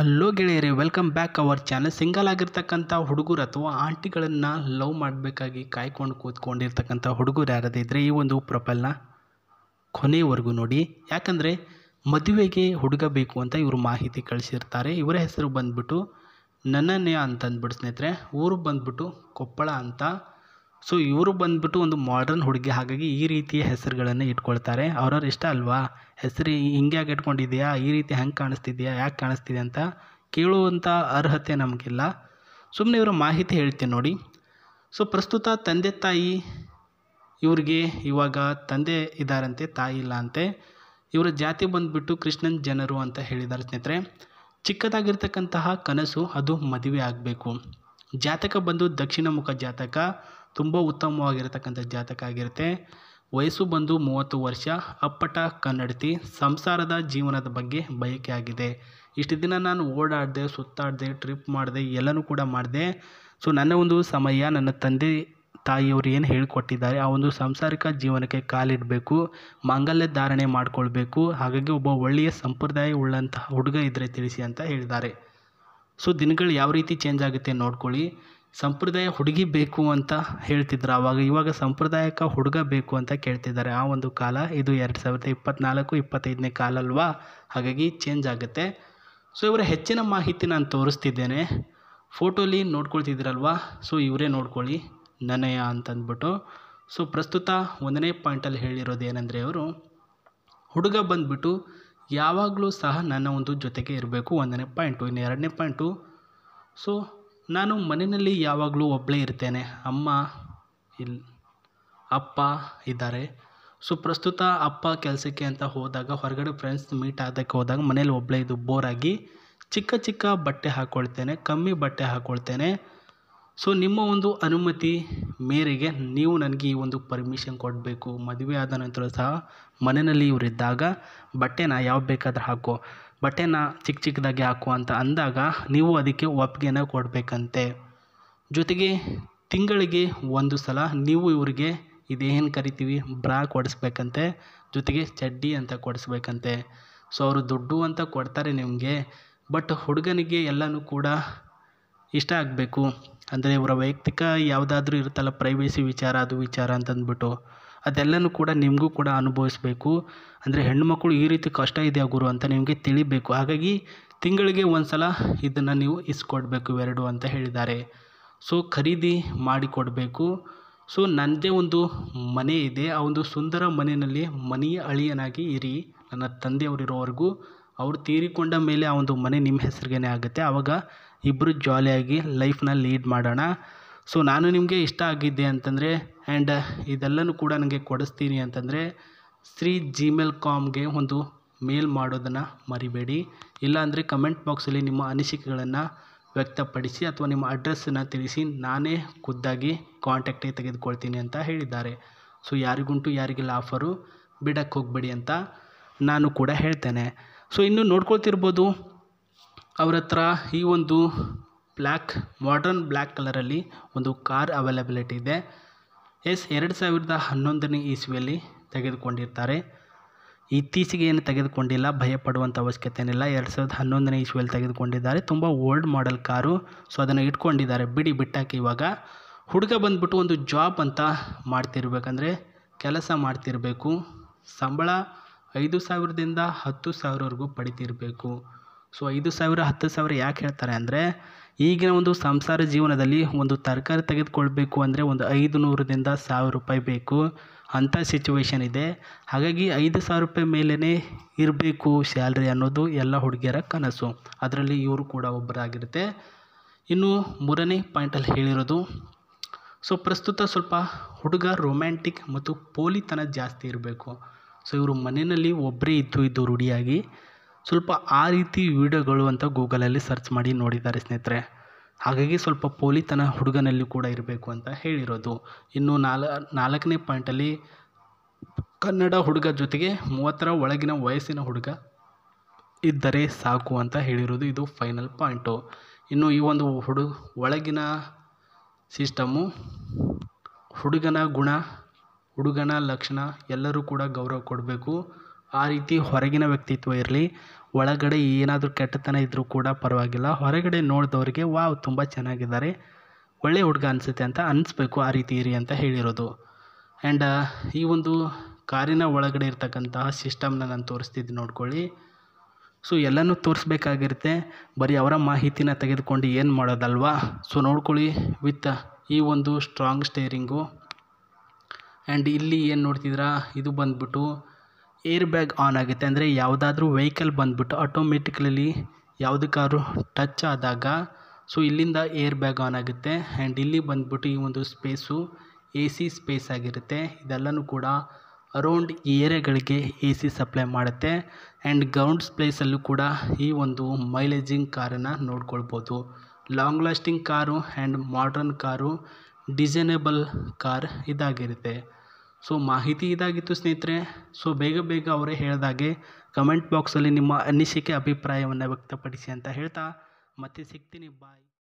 Hello ಗೆಳೆಯರೇ, welcome back our channel. Single ಆಗಿರ್ತಕ್ಕಂಥ ಹುಡುಗರು ಅಥವಾ ಆಂಟಿಗಳನ್ನು ಲವ್ ಮಾಡಬೇಕಾಗಿ ಕಾಯ್ಕೊಂಡು ಕೂತ್ಕೊಂಡಿರ್ತಕ್ಕಂಥ ಹುಡುಗರು ಯಾರದೇ ಇದ್ದರೆ ಈ ಒಂದು ಪ್ರೊಫೈಲ್ನ ಕೊನೆಯವರೆಗೂ ನೋಡಿ. ಯಾಕಂದರೆ ಮದುವೆಗೆ ಹುಡುಗ ಬೇಕು ಅಂತ ಇವರು ಮಾಹಿತಿ ಕಳಿಸಿರ್ತಾರೆ. ಇವರ ಹೆಸರು ಬಂದುಬಿಟ್ಟು ನನ್ನನ್ಯ ಅಂತಂದ್ಬಿಟ್ಟು ಸ್ನೇಹಿತರೆ, ಊರು ಬಂದುಬಿಟ್ಟು ಕೊಪ್ಪಳ ಅಂತ. ಸೊ ಇವರು ಬಂದುಬಿಟ್ಟು ಒಂದು ಮಾಡರ್ನ್ ಹುಡುಗಿ, ಹಾಗಾಗಿ ಈ ರೀತಿಯ ಹೆಸರುಗಳನ್ನು ಇಟ್ಕೊಳ್ತಾರೆ. ಅವ್ರವ್ರು ಇಷ್ಟ ಅಲ್ವಾ, ಹೆಸರು ಹಿಂಗೆ ಯಾಕೆ ಇಟ್ಕೊಂಡಿದೆಯಾ, ಈ ರೀತಿ ಹೆಂಗೆ ಕಾಣಿಸ್ತಿದೆಯಾ, ಯಾಕೆ ಕಾಣಿಸ್ತಿದೆ ಅಂತ ಕೇಳುವಂಥ ಅರ್ಹತೆ ನಮಗಿಲ್ಲ. ಸುಮ್ಮನೆ ಇವರ ಮಾಹಿತಿ ಹೇಳ್ತೀನಿ ನೋಡಿ. ಸೊ ಪ್ರಸ್ತುತ ತಂದೆ ತಾಯಿ ಇವ್ರಿಗೆ ಇವಾಗ ತಂದೆ ಇದ್ದಾರಂತೆ, ತಾಯಿ ಇಲ್ಲ ಅಂತೆ. ಇವರ ಜಾತಿ ಬಂದುಬಿಟ್ಟು ಕ್ರಿಶ್ಚಿಯನ್ ಜನರು ಅಂತ ಹೇಳಿದ್ದಾರೆ ಸ್ನೇಹಿತರೆ. ಚಿಕ್ಕದಾಗಿರ್ತಕ್ಕಂತಹ ಕನಸು ಅದು ಮದುವೆ ಆಗಬೇಕು. ಜಾತಕ ಬಂದು ದಕ್ಷಿಣ ಮುಖ ಜಾತಕ, ತುಂಬ ಉತ್ತಮವಾಗಿರತಕ್ಕಂಥ ಜಾತಕ ಆಗಿರುತ್ತೆ. ವಯಸ್ಸು ಬಂದು 30 ವರ್ಷ, ಅಪ್ಪಟ ಕನ್ನಡತಿ, ಸಂಸಾರದ ಜೀವನದ ಬಗ್ಗೆ ಬಯಕೆ ಆಗಿದೆ. ಇಷ್ಟು ದಿನ ನಾನು ಓಡಾಡಿದೆ, ಸುತ್ತಾಡಿದೆ, ಟ್ರಿಪ್ ಮಾಡಿದೆ, ಎಲ್ಲನೂ ಕೂಡ ಮಾಡಿದೆ. ಸೊ ನನ್ನ ಒಂದು ಸಮಯ ನನ್ನ ತಂದೆ ತಾಯಿಯವರು ಏನು ಹೇಳಿಕೊಟ್ಟಿದ್ದಾರೆ ಆ ಒಂದು ಸಾಂಸಾರಿಕ ಜೀವನಕ್ಕೆ ಕಾಲಿಡಬೇಕು, ಮಾಂಗಲ್ಯ ಧಾರಣೆ ಮಾಡಿಕೊಳ್ಬೇಕು. ಹಾಗಾಗಿ ಒಬ್ಬ ಒಳ್ಳೆಯ ಸಂಪ್ರದಾಯ ಉಳ್ಳಂತಹ ಹುಡುಗ ಇದ್ದರೆ ತಿಳಿಸಿ ಅಂತ ಹೇಳಿದ್ದಾರೆ. ಸೊ ದಿನಗಳು ಯಾವ ರೀತಿ ಚೇಂಜ್ ಆಗುತ್ತೆ ನೋಡ್ಕೊಳ್ಳಿ. ಸಂಪ್ರದಾಯ ಹುಡುಗಿ ಬೇಕು ಅಂತ ಹೇಳ್ತಿದ್ರು ಆವಾಗ, ಇವಾಗ ಸಾಂಪ್ರದಾಯಿಕ ಹುಡುಗ ಬೇಕು ಅಂತ ಕೇಳ್ತಿದ್ದಾರೆ. ಆ ಒಂದು ಕಾಲ ಇದು 2024-25ನೇ ಕಾಲ ಅಲ್ವಾ, ಹಾಗಾಗಿ ಚೇಂಜ್ ಆಗುತ್ತೆ. ಸೊ ಇವರ ಹೆಚ್ಚಿನ ಮಾಹಿತಿ ನಾನು ತೋರಿಸ್ತಿದ್ದೇನೆ. ಫೋಟೋಲಿ ನೋಡ್ಕೊಳ್ತಿದ್ದೀರಲ್ವಾ, ಸೊ ಇವರೇ ನೋಡ್ಕೊಳ್ಳಿ, ನನ್ನಯ ಅಂತಂದ್ಬಿಟ್ಟು. ಸೊ ಪ್ರಸ್ತುತ 1ನೇ ಪಾಯಿಂಟಲ್ಲಿ ಹೇಳಿರೋದು ಏನಂದರೆ, ಅವರು ಹುಡುಗ ಬಂದುಬಿಟ್ಟು ಯಾವಾಗಲೂ ಸಹ ನನ್ನ ಒಂದು ಜೊತೆಗೆ ಇರಬೇಕು, 1ನೇ ಪಾಯಿಂಟು. ಇನ್ನು 2ನೇ ಪಾಯಿಂಟು, ಸೊ ನಾನು ಮನೆಯಲ್ಲಿ ಯಾವಾಗಲೂ ಒಬ್ಬಳೇ ಇರ್ತೇನೆ, ಅಪ್ಪ ಇದ್ದಾರೆ. ಸೊ ಪ್ರಸ್ತುತ ಅಪ್ಪ ಕೆಲಸಕ್ಕೆ ಅಂತ ಹೋದಾಗ, ಹೊರಗಡೆ ಫ್ರೆಂಡ್ಸ್ ಮೀಟ್ ಆಗೋಕ್ಕೆ ಹೋದಾಗ ಮನೇಲಿ ಒಬ್ಬಳೇ ಇದು ಬೋರಾಗಿ ಚಿಕ್ಕ ಚಿಕ್ಕ ಬಟ್ಟೆ ಹಾಕ್ಕೊಳ್ತೇನೆ, ಕಮ್ಮಿ ಬಟ್ಟೆ ಹಾಕ್ಕೊಳ್ತೇನೆ. ಸೊ ನಿಮ್ಮ ಒಂದು ಅನುಮತಿ ಮೇರೆಗೆ ನೀವು ನನಗೆ ಈ ಒಂದು ಪರ್ಮಿಷನ್ ಕೊಡಬೇಕು. ಮದುವೆ ಆದ ನಂತರ ಸಹ ಮನೆಯಲ್ಲಿ ಇವರಿದ್ದಾಗ ಬಟ್ಟೆನ ಯಾವ ಬೇಕಾದ್ರೆ ಹಾಕೋ, ಬಟ್ಟೆನ ಚಿಕ್ಕ ಚಿಕ್ಕದಾಗಿ ಹಾಕು ಅಂತ ಅಂದಾಗ ನೀವು ಅದಕ್ಕೆ ಒಪ್ಪಿಗೆನ ಕೊಡಬೇಕಂತೆ. ಜೊತೆಗೆ ತಿಂಗಳಿಗೆ 1 ಸಲ ನೀವು ಇವರಿಗೆ ಇದೇನು ಕರಿತೀವಿ ಬ್ರಾ ಕೊಡಿಸ್ಬೇಕಂತೆ, ಜೊತೆಗೆ ಚಡ್ಡಿ ಅಂತ ಕೊಡಿಸ್ಬೇಕಂತೆ. ಸೊ ಅವರು ದುಡ್ಡು ಅಂತ ಕೊಡ್ತಾರೆ ನಿಮಗೆ, ಬಟ್ ಹುಡುಗನಿಗೆ ಎಲ್ಲನೂ ಕೂಡ ಇಷ್ಟ ಆಗಬೇಕು. ಅಂದರೆ ಇವರ ವೈಯಕ್ತಿಕ ಯಾವುದಾದ್ರೂ ಇರುತ್ತಲ್ಲ, ಪ್ರೈವೇಸಿ ವಿಚಾರ, ಅದು ವಿಚಾರ ಅಂತಂದ್ಬಿಟ್ಟು ಅದೆಲ್ಲನೂ ಕೂಡ ನಿಮಗೂ ಕೂಡ ಅನುಭವಿಸ್ಬೇಕು. ಅಂದರೆ ಹೆಣ್ಣುಮಕ್ಕಳು ಈ ರೀತಿ ಕಷ್ಟ ಇದೆಯಾ ಗುರು ಅಂತ ನಿಮಗೆ ತಿಳಿಬೇಕು. ಹಾಗಾಗಿ ತಿಂಗಳಿಗೆ 1 ಸಲ ಇದನ್ನು ನೀವು ಇಸ್ಕೊಡ್ಬೇಕು, ಇವೆರಡು ಅಂತ ಹೇಳಿದ್ದಾರೆ. ಸೊ ಖರೀದಿ ಮಾಡಿಕೊಡಬೇಕು. ಸೊ ನನ್ನದೇ ಒಂದು ಮನೆ ಇದೆ, ಆ ಒಂದು ಸುಂದರ ಮನೆಯಲ್ಲಿ ಮನೆಯ ಅಳಿಯನಾಗಿ ಇರಿ ನನ್ನ ತಂದೆಯವರಿರೋವರೆಗೂ. ಅವರು ತೀರಿಕೊಂಡ ಮೇಲೆ ಆ ಒಂದು ಮನೆ ನಿಮ್ಮ ಹೆಸರಿಗೇ ಆಗುತ್ತೆ. ಆವಾಗ ಇಬ್ಬರು ಜಾಲಿಯಾಗಿ ಲೈಫ್ನ ಲೀಡ್ ಮಾಡೋಣ. ಸೊ ನಾನು ನಿಮಗೆ ಇಷ್ಟ ಆಗಿದ್ದೆ ಅಂತಂದರೆ ಆ್ಯಂಡ್ ಇದೆಲ್ಲನೂ ಕೂಡ ನನಗೆ ಕೊಡಿಸ್ತೀನಿ ಅಂತಂದರೆ gmail.comಗೆ ಒಂದು ಮೇಲ್ ಮಾಡೋದನ್ನು ಮರಿಬೇಡಿ. ಇಲ್ಲಾಂದರೆ ಕಮೆಂಟ್ ಬಾಕ್ಸಲ್ಲಿ ನಿಮ್ಮ ಅನಿಸಿಕೆಗಳನ್ನು ವ್ಯಕ್ತಪಡಿಸಿ ಅಥವಾ ನಿಮ್ಮ ಅಡ್ರೆಸ್ಸನ್ನು ತಿಳಿಸಿ, ನಾನೇ ಖುದ್ದಾಗಿ ಕಾಂಟ್ಯಾಕ್ಟಿಗೆ ತೆಗೆದುಕೊಳ್ತೀನಿ ಅಂತ ಹೇಳಿದ್ದಾರೆ. ಸೊ ಯಾರಿಗುಂಟು ಯಾರಿಗೆಲ್ಲ ಆಫರು ಬಿಡಕ್ಕೆ ಹೋಗಬೇಡಿ ಅಂತ ನಾನು ಕೂಡ ಹೇಳ್ತೇನೆ. ಸೊ ಇನ್ನು ನೋಡ್ಕೊಳ್ತಿರ್ಬೋದು, ಅವ್ರ ಹತ್ರ ಈ ಒಂದು ಮಾಡರ್ನ್ ಬ್ಲ್ಯಾಕ್ ಕಲರಲ್ಲಿ ಒಂದು ಕಾರ್ ಅವೈಲಬಿಲಿಟಿ ಇದೆ. 2011ನೇ ಇಸ್ವಿಯಲ್ಲಿ ತೆಗೆದುಕೊಂಡಿರ್ತಾರೆ. ಇತ್ತೀಚೆಗೆ ಏನು ತೆಗೆದುಕೊಂಡಿಲ್ಲ, ಭಯಪಡುವಂಥ ಅವಶ್ಯಕತೆ ಏನಿಲ್ಲ. 2011ನೇ ಇಸ್ವಿಯಲ್ಲಿ ತೆಗೆದುಕೊಂಡಿದ್ದಾರೆ. ತುಂಬ ಓಲ್ಡ್ ಮಾಡೆಲ್ ಕಾರು. ಸೊ ಅದನ್ನು ಇಟ್ಕೊಂಡಿದ್ದಾರೆ, ಬಿಟ್ಟಾಕಿ. ಇವಾಗ ಹುಡುಗ ಬಂದುಬಿಟ್ಟು ಒಂದು ಜಾಬ್ ಅಂತ ಮಾಡ್ತಿರ್ಬೇಕಂದ್ರೆ ಕೆಲಸ ಮಾಡ್ತಿರಬೇಕು. ಸಂಬಳ 5,000ದಿಂದ 10,000ವರೆಗೂ ಪಡಿತಿರಬೇಕು. ಸೊ 5,000 10,000 ಯಾಕೆ ಹೇಳ್ತಾರೆ ಅಂದರೆ, ಈಗಿನ ಒಂದು ಸಂಸಾರ ಜೀವನದಲ್ಲಿ ಒಂದು ತರಕಾರಿ ತೆಗೆದುಕೊಳ್ಬೇಕು ಅಂದರೆ ಒಂದು 500ರಿಂದ 1,000 ರೂಪಾಯಿ ಬೇಕು, ಅಂಥ ಸಿಚುವೇಶನ್ ಇದೆ. ಹಾಗಾಗಿ 5,000 ರೂಪಾಯಿ ಮೇಲೇ ಇರಬೇಕು ಸ್ಯಾಲ್ರಿ ಅನ್ನೋದು ಎಲ್ಲ ಹುಡುಗಿಯರ ಕನಸು. ಅದರಲ್ಲಿ ಇವರು ಕೂಡ ಒಬ್ಬರಾಗಿರುತ್ತೆ. ಇನ್ನು 3ನೇ ಪಾಯಿಂಟಲ್ಲಿ ಹೇಳಿರೋದು, ಸೊ ಪ್ರಸ್ತುತ ಸ್ವಲ್ಪ ಹುಡುಗ ರೊಮ್ಯಾಂಟಿಕ್ ಮತ್ತು ಪೋಲಿತನ ಜಾಸ್ತಿ ಇರಬೇಕು. ಸೊ ಇವರು ಮನೆಯಲ್ಲಿ ಒಬ್ಬರೇ ಇದ್ದು ರೂಢಿಯಾಗಿ ಸ್ವಲ್ಪ ಆ ರೀತಿ ವಿಡಿಯೋಗಳು ಅಂತ ಗೂಗಲಲ್ಲಿ ಸರ್ಚ್ ಮಾಡಿ ನೋಡಿದ್ದಾರೆ ಸ್ನೇಹಿತರೆ. ಹಾಗಾಗಿ ಸ್ವಲ್ಪ ಪೋಲಿತನ ಹುಡುಗನಲ್ಲಿ ಕೂಡ ಇರಬೇಕು ಅಂತ ಹೇಳಿರೋದು. ಇನ್ನು 4ನೇ ಪಾಯಿಂಟಲ್ಲಿ ಕನ್ನಡ ಹುಡುಗ ಜೊತೆಗೆ 30ರ ಒಳಗಿನ ವಯಸ್ಸಿನ ಹುಡುಗ ಇದ್ದರೆ ಸಾಕು ಅಂತ ಹೇಳಿರೋದು. ಇದು ಫೈನಲ್ ಪಾಯಿಂಟು. ಇನ್ನು ಈ ಒಂದು ಒಳಗಿನ ಸಿಸ್ಟಮು, ಹುಡುಗನ ಗುಣ, ಹುಡುಗನ ಲಕ್ಷಣ ಎಲ್ಲರೂ ಕೂಡ ಗೌರವ ಕೊಡಬೇಕು. ಆ ರೀತಿ ಹೊರಗಿನ ವ್ಯಕ್ತಿತ್ವ ಇರಲಿ, ಒಳಗಡೆ ಏನಾದರೂ ಕೆಟ್ಟತನ ಇದ್ದರೂ ಕೂಡ ಪರವಾಗಿಲ್ಲ, ಹೊರಗಡೆ ನೋಡಿದವ್ರಿಗೆ ವಾವ್ ತುಂಬ ಚೆನ್ನಾಗಿದ್ದಾರೆ, ಒಳ್ಳೆ ಹುಡುಗ ಅನಿಸುತ್ತೆ ಅಂತ ಅನಿಸ್ಬೇಕು, ಆ ರೀತಿ ಇರಿ ಅಂತ ಹೇಳಿರೋದು. ಆ್ಯಂಡ್ ಈ ಒಂದು ಕಾರಿನ ಒಳಗಡೆ ಇರ್ತಕ್ಕಂತಹ ಸಿಸ್ಟಮ್ನ ನಾನು ತೋರಿಸ್ತಿದ್ದೀನಿ ನೋಡ್ಕೊಳ್ಳಿ. ಸೊ ಎಲ್ಲನೂ ತೋರಿಸ್ಬೇಕಾಗಿರುತ್ತೆ, ಬರೀ ಅವರ ಮಾಹಿತಿನ ತೆಗೆದುಕೊಂಡು ಏನು ಮಾಡೋದಲ್ವಾ. ಸೊ ನೋಡ್ಕೊಳ್ಳಿ, ವಿತ್ ಈ ಒಂದು ಸ್ಟ್ರಾಂಗ್ ಸ್ಟೇರಿಂಗು. ಆ್ಯಂಡ್ ಇಲ್ಲಿ ಏನು ನೋಡ್ತಿದ್ದೀರಾ, ಇದು ಬಂದ್ಬಿಟ್ಟು ಏರ್ ಬ್ಯಾಗ್ ಆನ್ ಆಗುತ್ತೆ. ಅಂದರೆ ಯಾವುದಾದ್ರೂ ವೆಹಿಕಲ್ ಬಂದ್ಬಿಟ್ಟು ಆಟೋಮೆಟಿಕಲಿ ಯಾವುದಕ್ಕಾದ್ರೂ ಟಚ್ ಆದಾಗ ಸೊ ಇಲ್ಲಿಂದ ಏರ್ ಬ್ಯಾಗ್ ಆನ್ ಆಗುತ್ತೆ. ಆ್ಯಂಡ್ ಇಲ್ಲಿ ಬಂದ್ಬಿಟ್ಟು ಈ ಒಂದು ಸ್ಪೇಸು AC ಸ್ಪೇಸ್ ಆಗಿರುತ್ತೆ. ಇದೆಲ್ಲನೂ ಕೂಡ ಅರೌಂಡ್ ಏರಿಯಾಗಳಿಗೆ AC ಸಪ್ಲೈ ಮಾಡುತ್ತೆ. ಆ್ಯಂಡ್ ಗ್ರೌಂಡ್ ಪ್ಲೇಸಲ್ಲೂ ಕೂಡ ಈ ಒಂದು ಮೈಲೇಜಿಂಗ್ ಕಾರನ್ನು ನೋಡ್ಕೊಳ್ಬೋದು. Long lasting car and modern car, designable car ಇದಾಗಿರುತ್ತೆ. ಸೊ ಮಾಹಿತಿ ಇದಾಗಿತ್ತು ಸ್ನೇಹಿತರೆ. ಸೊ ಬೇಗ ಅವರೇ ಹೇಳಿದಾಗೆ ಕಮೆಂಟ್ ಬಾಕ್ಸಲ್ಲಿ ನಿಮ್ಮ ಅನಿಸಿಕೆ ಅಭಿಪ್ರಾಯವನ್ನು ವ್ಯಕ್ತಪಡಿಸಿ ಅಂತ ಹೇಳ್ತಾ ಮತ್ತೆ ಸಿಗ್ತೀನಿ. ಬಾಯ್.